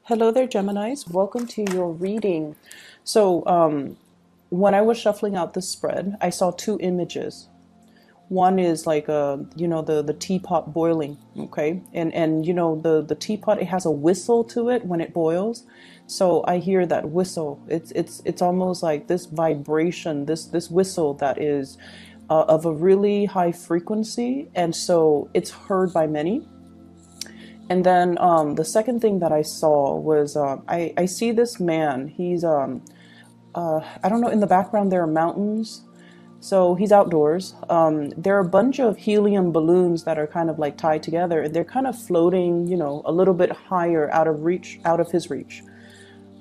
Hello there, Geminis. Welcome to your reading. So, when I was shuffling out this spread, I saw two images. One is like the teapot boiling, okay? And the teapot, it has a whistle to it when it boils. So I hear that whistle. It's almost like this vibration, this whistle that is of a really high frequency, and so it's heard by many. And then the second thing that I saw was I see this man. He's I don't know. In the background there are mountains, so he's outdoors. There are a bunch of helium balloons that are kind of like tied together, and they're kind of floating, a little bit higher out of his reach.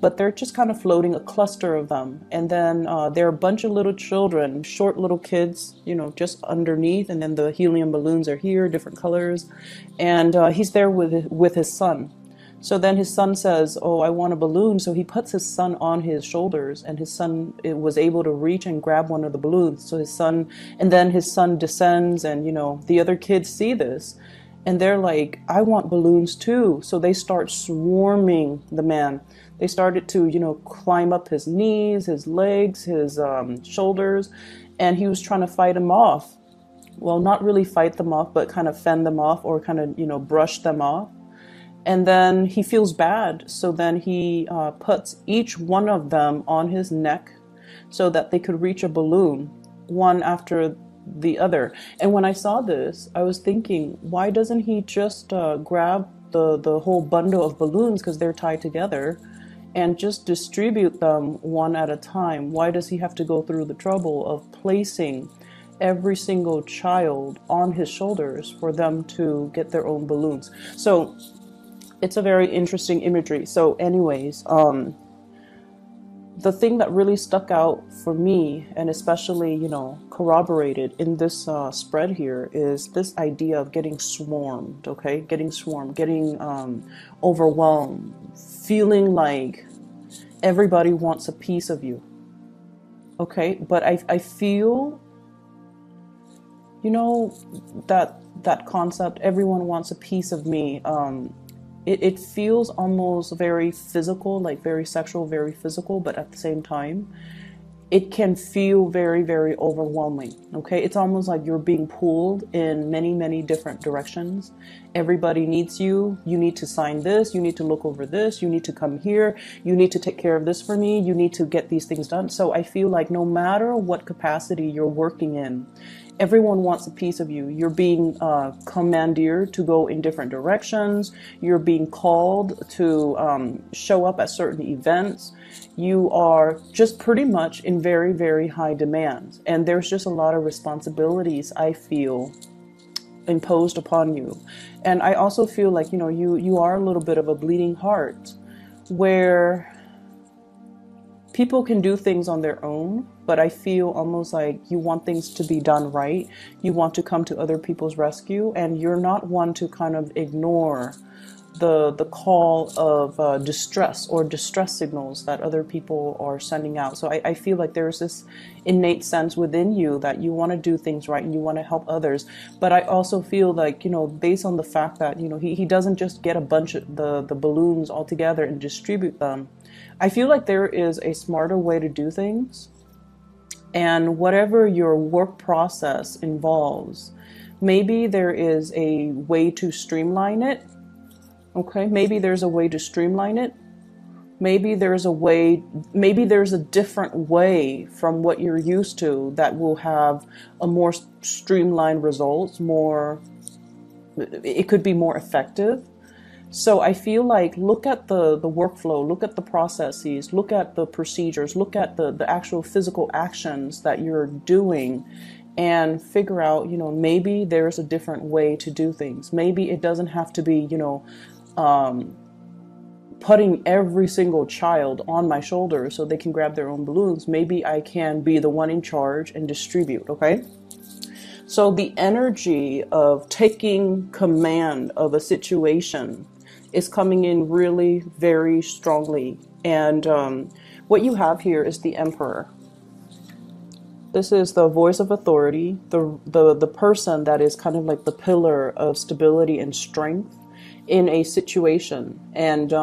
But they're just kind of floating, a cluster of them. And then there are a bunch of little children, short little kids, just underneath. And then the helium balloons are here, different colors. And he's there with his son. So then his son says, "Oh, I want a balloon." So he puts his son on his shoulders, and his son was able to reach and grab one of the balloons. And then his son descends, and the other kids see this, and they're like, "I want balloons too." So they start swarming the man. They started to, climb up his knees, his legs, his shoulders, and he was trying to fight them off. Well, not really fight them off, but kind of fend them off or kind of, brush them off. And then he feels bad. So then he puts each one of them on his neck so that they could reach a balloon, one after the other. And when I saw this, I was thinking, why doesn't he just grab the whole bundle of balloons, because they're tied together, and just distribute them one at a time? Why does he have to go through the trouble of placing every single child on his shoulders for them to get their own balloons? So it's a very interesting imagery. So anyways, the thing that really stuck out for me, and especially, corroborated in this spread here, is this idea of getting swarmed, okay? Getting swarmed, getting overwhelmed, feeling like everybody wants a piece of you, okay? But I feel, that concept, everyone wants a piece of me. It feels almost very physical, like very sexual, very physical, but at the same time, it can feel very, very overwhelming, okay? It's almost like you're being pulled in many, many different directions. Everybody needs you. You need to sign this. You need to look over this. You need to come here. You need to take care of this for me. You need to get these things done. So I feel like no matter what capacity you're working in, everyone wants a piece of you. You're being commandeered to go in different directions. You're being called to show up at certain events. You are just pretty much in very, very high demand. And there's just a lot of responsibilities, I feel, imposed upon you. And I also feel like, you are a little bit of a bleeding heart, where people can do things on their own, but I feel almost like you want things to be done right. You want to come to other people's rescue, and you're not one to kind of ignore the call of distress or distress signals that other people are sending out. So I feel like there's this innate sense within you that you want to do things right and you want to help others. But I also feel like, based on the fact that, he doesn't just get a bunch of the balloons all together and distribute them. I feel like there is a smarter way to do things. And whatever your work process involves, maybe there is a way to streamline it. Okay, maybe there's a way to streamline it. Maybe there's a different way from what you're used to that will have a more streamlined results, it could be more effective. So I feel like, look at the workflow, look at the processes, look at the procedures, look at the actual physical actions that you're doing, and figure out, maybe there's a different way to do things. Maybe it doesn't have to be, putting every single child on my shoulder so they can grab their own balloons. Maybe I can be the one in charge and distribute, okay? So the energy of taking command of a situation is coming in really very strongly. And what you have here is the Emperor. This is the voice of authority, the person that is kind of like the pillar of stability and strength. in a situation, and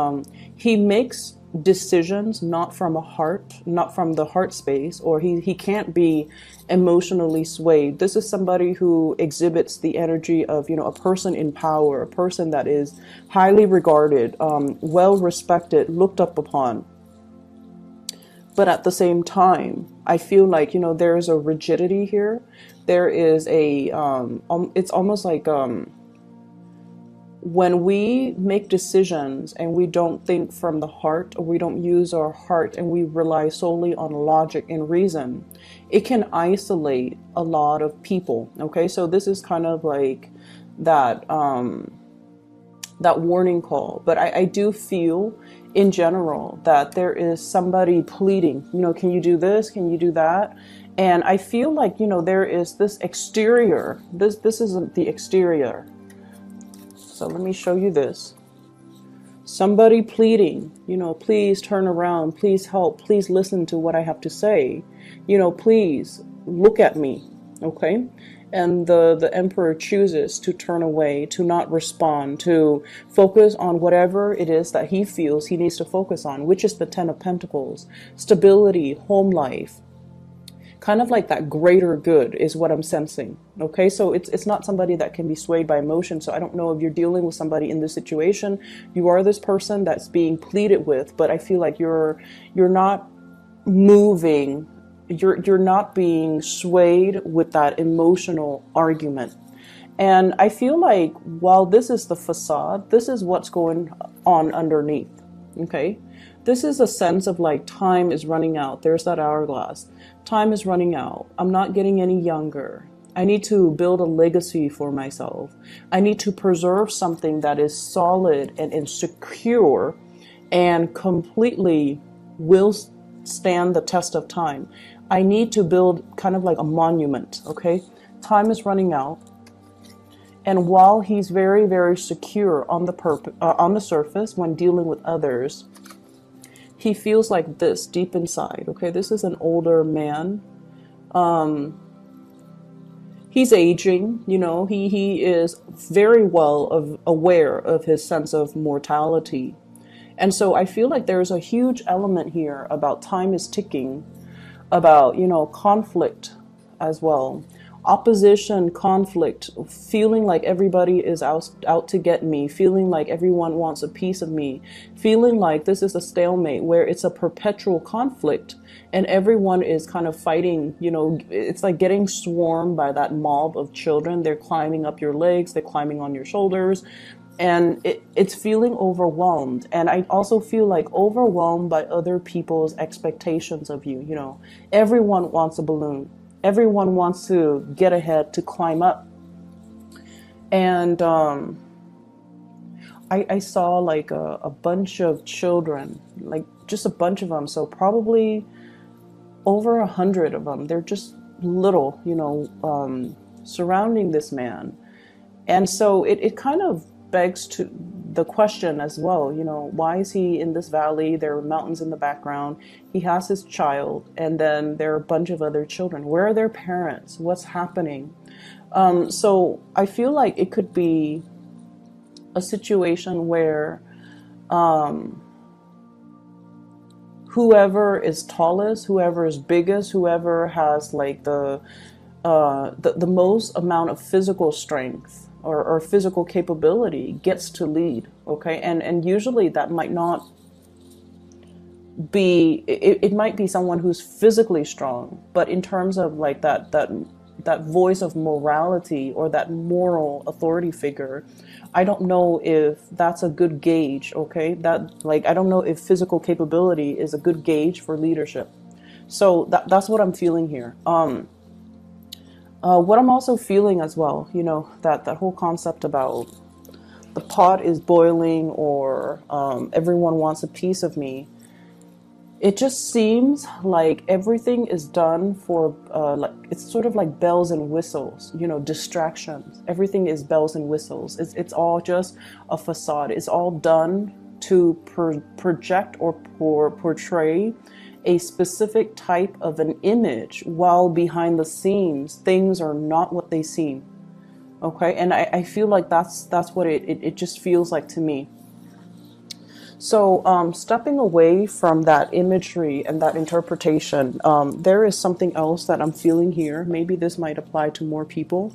he makes decisions not from a heart, not from the heart space, or he can't be emotionally swayed. This is somebody who exhibits the energy of, you know, a person in power, a person that is highly regarded, well respected, looked up upon. But at the same time, I feel like, you know, there is a rigidity here. There is a it's almost like when we make decisions and we don't think from the heart, or we don't use our heart and we rely solely on logic and reason, it can isolate a lot of people. Okay, so this is kind of like that that warning call. But I do feel in general that there is somebody pleading, you know, can you do this, can you do that? And I feel like, you know, there is this exterior, this isn't the exterior. So let me show you this. Somebody pleading, you know, please turn around, please help, please listen to what I have to say, you know, please look at me, okay? And the emperor chooses to turn away, to not respond, to focus on whatever it is that he feels he needs to focus on, which is the Ten of Pentacles, stability, home life. Kind of like that greater good is what I'm sensing. Okay, so it's not somebody that can be swayed by emotion. So I don't know if you're dealing with somebody in this situation. You are this person that's being pleaded with, but I feel like you're not moving. You're not being swayed with that emotional argument. And I feel like while this is the facade, this is what's going on underneath. Okay, this is a sense of like time is running out. There's that hourglass. Time is running out. I'm not getting any younger. I need to build a legacy for myself. I need to preserve something that is solid and secure and completely will stand the test of time. I need to build kind of like a monument, okay? Time is running out. And while he's very, very secure on the surface when dealing with others, he feels like this deep inside. Okay, this is an older man. He's aging, you know, he is very well aware of his sense of mortality. And so I feel like there's a huge element here about time is ticking, about, you know, conflict as well. Opposition, conflict, feeling like everybody is out to get me, feeling like everyone wants a piece of me, feeling like this is a stalemate where it's a perpetual conflict and everyone is kind of fighting, you know, it's like getting swarmed by that mob of children. They're climbing up your legs, they're climbing on your shoulders, and it's feeling overwhelmed. And I also feel like overwhelmed by other people's expectations of you. You know, everyone wants a balloon. Everyone wants to get ahead, to climb up. And I saw like a bunch of children, like just a bunch of them. So probably over 100 of them. They're just little, you know, surrounding this man. And so it kind of begs to the question as well, you know, why is he in this valley? There are mountains in the background. He has his child, and then there are a bunch of other children. Where are their parents? What's happening? So I feel like it could be a situation where whoever is tallest, whoever is biggest, whoever has like the most amount of physical strength or physical capability gets to lead, okay? And usually that might not be, it might be someone who's physically strong, but in terms of like that voice of morality or that moral authority figure, I don't know if that's a good gauge, okay? That, like, I don't know if physical capability is a good gauge for leadership. So that's what I'm feeling here. What I'm also feeling as well, you know, that whole concept about the pot is boiling, or everyone wants a piece of me. It just seems like everything is done for, like, it's sort of like bells and whistles, you know, distractions. Everything is bells and whistles. It's all just a facade. It's all done to project or portray a specific type of an image, while behind the scenes, things are not what they seem. Okay, and I feel like that's what it just feels like to me. So stepping away from that imagery and that interpretation, there is something else that I'm feeling here. Maybe this might apply to more people.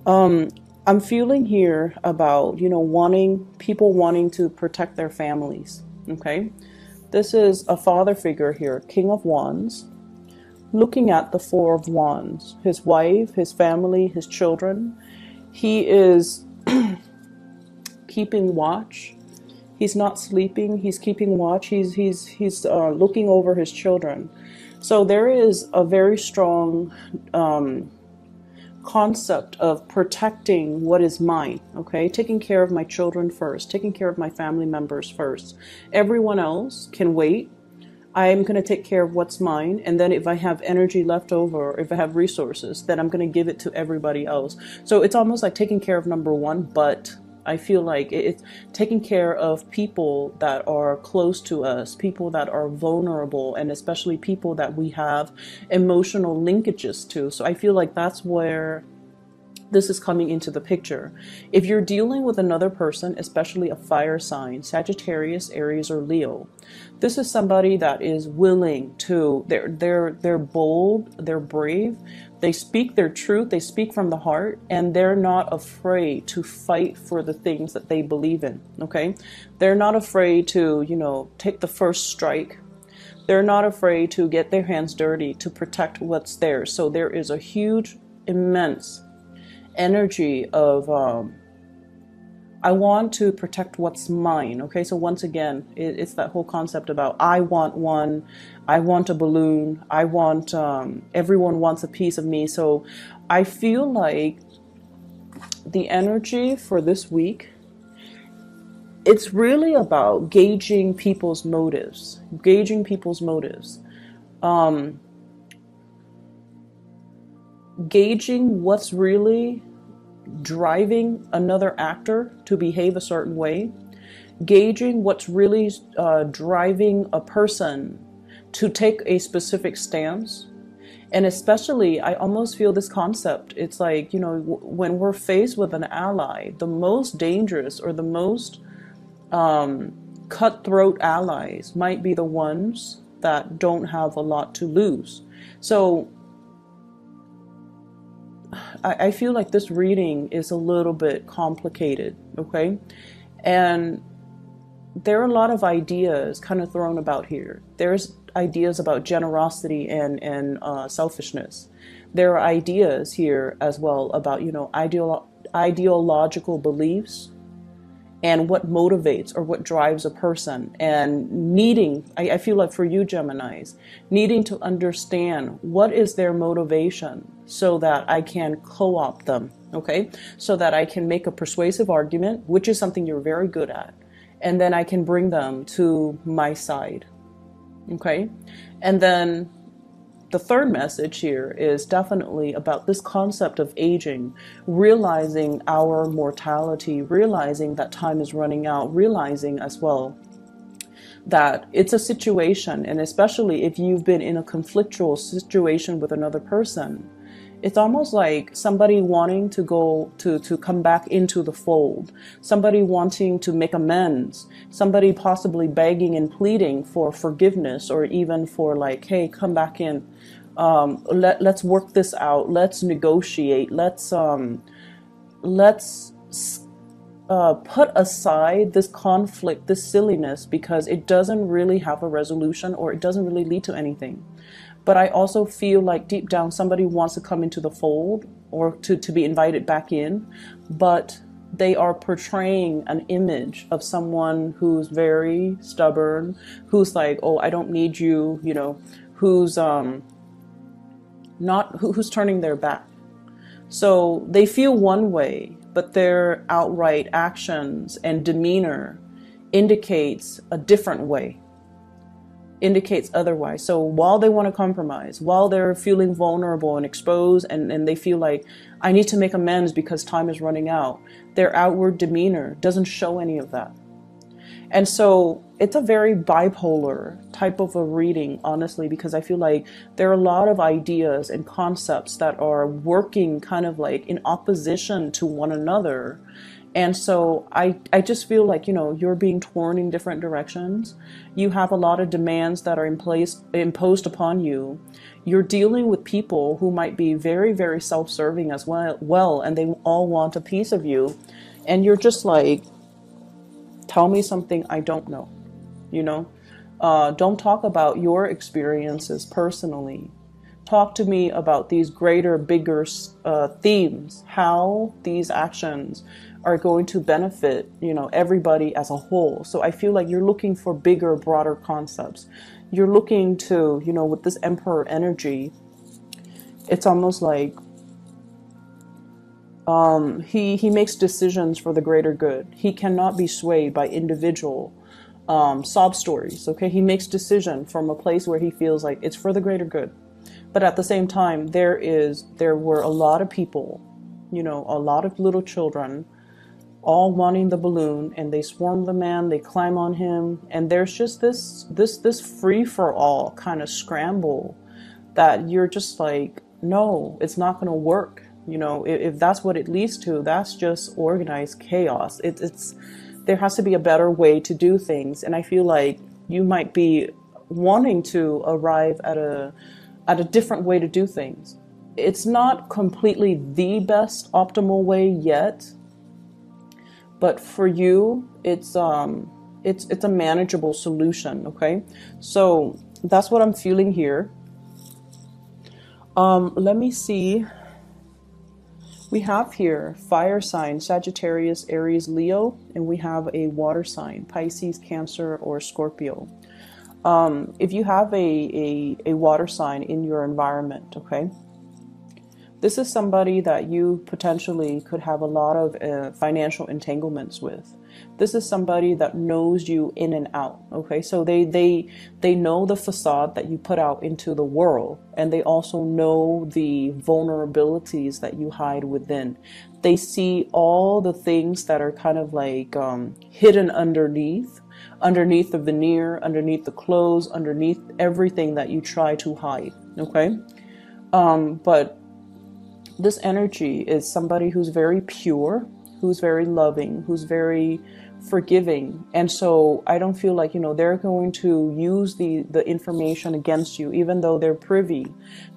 I'm feeling here about, you know, wanting to protect their families. Okay, this is a father figure here, King of Wands, looking at the Four of Wands, his wife, his family, his children. He is keeping watch. He's not sleeping. He's keeping watch. He's looking over his children. So there is a very strong concept of protecting what is mine. Okay, taking care of my children first, taking care of my family members first. Everyone else can wait. I'm going to take care of what's mine, and then if I have energy left over, or if I have resources, then I'm going to give it to everybody else. So it's almost like taking care of number one, but I feel like it's taking care of people that are close to us, people that are vulnerable, and especially people that we have emotional linkages to. So I feel like that's where this is coming into the picture. If you're dealing with another person, especially a fire sign, Sagittarius, Aries, or Leo, this is somebody that is willing to, they're bold, they're brave, they speak their truth, they speak from the heart, and they're not afraid to fight for the things that they believe in, okay? They're not afraid to, you know, take the first strike. They're not afraid to get their hands dirty to protect what's theirs. So there is a huge, immense energy of I want to protect what's mine. Okay, so once again, it's that whole concept about I want one, I want a balloon, I want everyone wants a piece of me. So I feel like the energy for this week, it's really about gauging people's motives, gauging what's really driving another actor to behave a certain way, gauging what's really driving a person to take a specific stance. And especially, I almost feel this concept, it's like, you know, when we're faced with an ally, the most dangerous or the most cutthroat allies might be the ones that don't have a lot to lose. So I feel like this reading is a little bit complicated, okay? And there are a lot of ideas kind of thrown about here. There's ideas about generosity and selfishness. There are ideas here as well about, you know, ideological beliefs and what motivates or what drives a person, and needing, I feel like for you Geminis, needing to understand what is their motivation so that I can co-opt them, okay? So that I can make a persuasive argument, which is something you're very good at, and then I can bring them to my side, okay? And then the third message here is definitely about this concept of aging, realizing our mortality, realizing that time is running out, realizing as well that it's a situation, and especially if you've been in a conflictual situation with another person, it's almost like somebody wanting to go to come back into the fold, somebody wanting to make amends, somebody possibly begging and pleading for forgiveness, or even for like, hey, come back in. Let's work this out. Let's negotiate. Let's put aside this conflict, this silliness, because it doesn't really have a resolution, or it doesn't really lead to anything. But I also feel like deep down somebody wants to come into the fold, or to be invited back in, but they are portraying an image of someone who's very stubborn, who's like, oh, I don't need you, you know, who's who's turning their back. So they feel one way, but their outright actions and demeanor indicates a different way, indicates otherwise. So while they want to compromise, while they're feeling vulnerable and exposed, and they feel like, I need to make amends because time is running out, their outward demeanor doesn't show any of that. And so it's a very bipolar type of a reading, honestly, because I feel like there are a lot of ideas and concepts that are working kind of like in opposition to one another. And so I just feel like, you're being torn in different directions. You have a lot of demands that are imposed upon you. You're dealing with people who might be very, very self-serving as well, and they all want a piece of you. And you're just like, tell me something I don't know, you know? Don't talk about your experiences personally. Talk to me about these greater, bigger themes, how these actions are going to benefit, everybody as a whole. So I feel like you're looking for bigger, broader concepts. You're looking to, with this Emperor energy, it's almost like he makes decisions for the greater good. He cannot be swayed by individual sob stories. Okay, he makes decision from a place where he feels like it's for the greater good. But at the same time, there were a lot of people, a lot of little children, all wanting the balloon, and they swarm the man, they climb on him, and there's just this free for all kind of scramble that you're just like, no, it's not going to work. If that's what it leads to, that's just organized chaos. It's there has to be a better way to do things, and I feel like you might be wanting to arrive at a different way to do things. It's not completely the best optimal way yet, but for you, it's a manageable solution. Okay, so that's what I'm feeling here. Let me see. We have here fire sign, Sagittarius, Aries, Leo, and we have a water sign, Pisces, Cancer, or Scorpio. If you have a water sign in your environment, okay, this is somebody that you potentially could have a lot of financial entanglements with. This is somebody that knows you in and out, okay? So they know the facade that you put out into the world, and they also know the vulnerabilities that you hide within. They see all the things that are kind of like hidden underneath the veneer, underneath the clothes, underneath everything that you try to hide, okay? But this energy is somebody who's very pure, who's very loving, who's very forgiving. And so I don't feel like, they're going to use the information against you, even though they're privy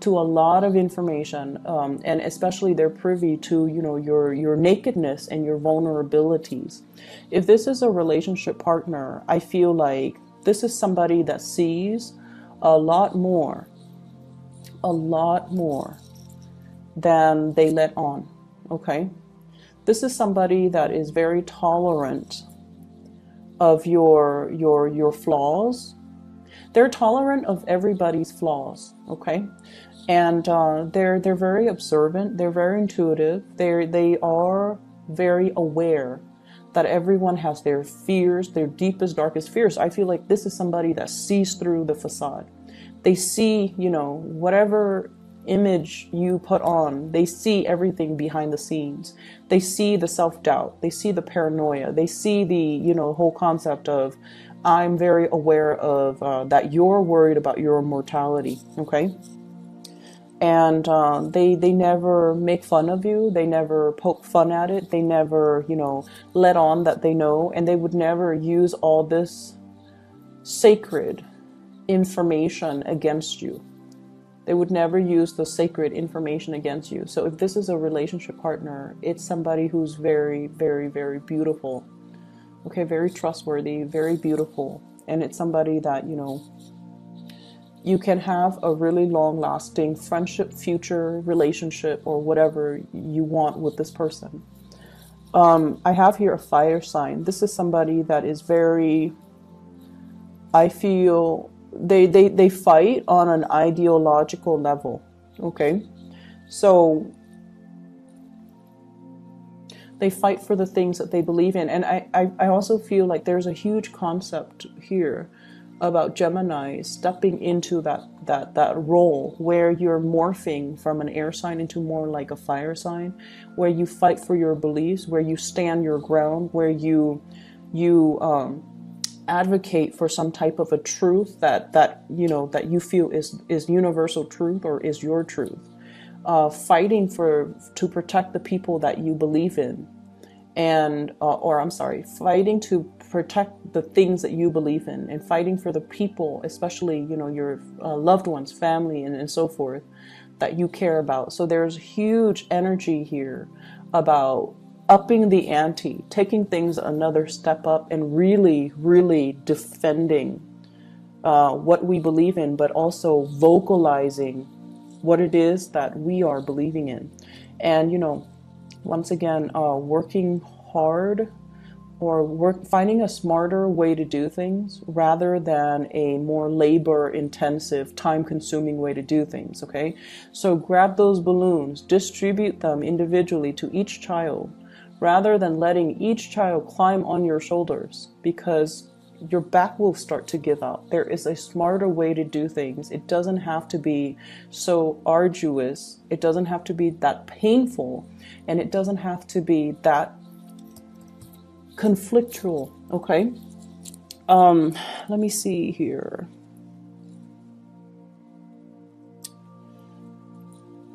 to a lot of information. And especially they're privy to, your nakedness and your vulnerabilities. If this is a relationship partner, I feel like this is somebody that sees a lot more than they let on, okay? This is somebody that is very tolerant of your flaws. They're tolerant of everybody's flaws, okay? And they're very observant. They're very intuitive. They are very aware that everyone has their fears, their deepest, darkest fears. I feel like this is somebody that sees through the facade. They see, whatever image you put on, they see everything behind the scenes. They see the self-doubt, they see the paranoia, they see the whole concept of, I'm very aware of that you're worried about your mortality, okay? And they never make fun of you, they never poke fun at it, they never let on that they know, and they would never use all this sacred information against you. They would never use the sacred information against you. So if this is a relationship partner, it's somebody who's very, very, very beautiful. Okay, very trustworthy, very beautiful. And it's somebody that, you can have a really long-lasting friendship, future relationship, or whatever you want with this person. I have here a fire sign. This is somebody that is very, I feel, they fight on an ideological level, okay? So they fight for the things that they believe in. And I also feel like there's a huge concept here about Gemini stepping into that role where you're morphing from an air sign into more like a fire sign, where you fight for your beliefs, where you stand your ground, where you advocate for some type of a truth that you know, that you feel is universal truth or is your truth. Fighting to protect the people that you believe in, and or I'm sorry, fighting to protect the things that you believe in, and fighting for the people, especially, you know, your loved ones, family, and so forth, that you care about. So there's huge energy here about upping the ante, taking things another step up, and really, really defending what we believe in, but also vocalizing what it is that we are believing in. And, you know, once again, working hard, or finding a smarter way to do things rather than a more labor intensive, time consuming way to do things. Okay, so grab those balloons, distribute them individually to each child rather than letting each child climb on your shoulders, because your back will start to give out. There is a smarter way to do things. It doesn't have to be so arduous. It doesn't have to be that painful, and it doesn't have to be that conflictual. Okay, let me see here.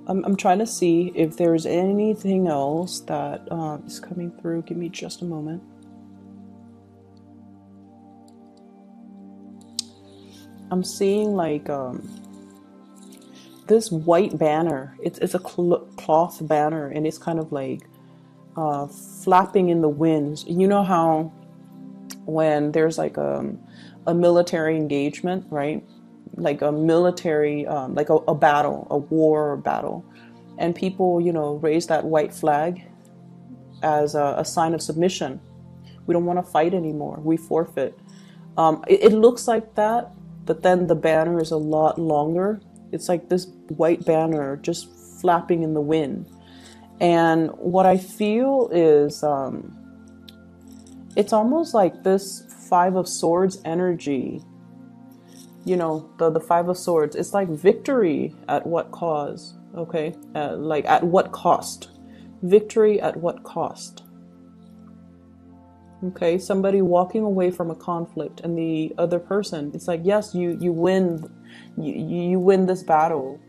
I'm trying to see if there's anything else that is coming through. Give me just a moment. I'm seeing like this white banner. It's a cloth banner, and it's kind of like flapping in the winds. You know how when there's like a military engagement, right? Like a military, like a battle, a war or battle, and people, you know, raise that white flag as a sign of submission. We don't want to fight anymore. We forfeit. It looks like that, but then the banner is a lot longer. It's like this white banner just flapping in the wind. And what I feel is, it's almost like this Five of Swords energy. You know, the Five of Swords. It's like victory at what cause? Okay, like at what cost? Victory at what cost? Okay, somebody walking away from a conflict, and the other person, it's like, yes, you win, you win this battle,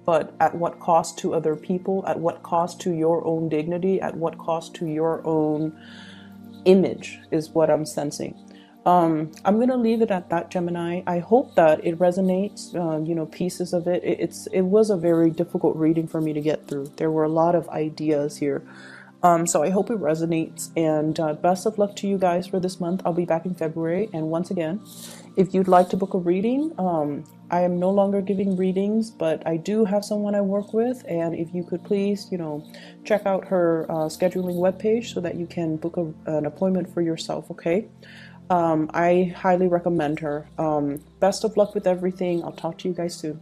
but at what cost to other people? At what cost to your own dignity? At what cost to your own image is what I'm sensing. I'm going to leave it at that, Gemini. I hope that it resonates, you know, pieces of it. It was a very difficult reading for me to get through. There were a lot of ideas here. So I hope it resonates, and best of luck to you guys for this month. I'll be back in February. And once again, if you'd like to book a reading, I am no longer giving readings, but I do have someone I work with. And if you could please, you know, check out her scheduling webpage so that you can book an appointment for yourself. Okay. I highly recommend her. Best of luck with everything. I'll talk to you guys soon.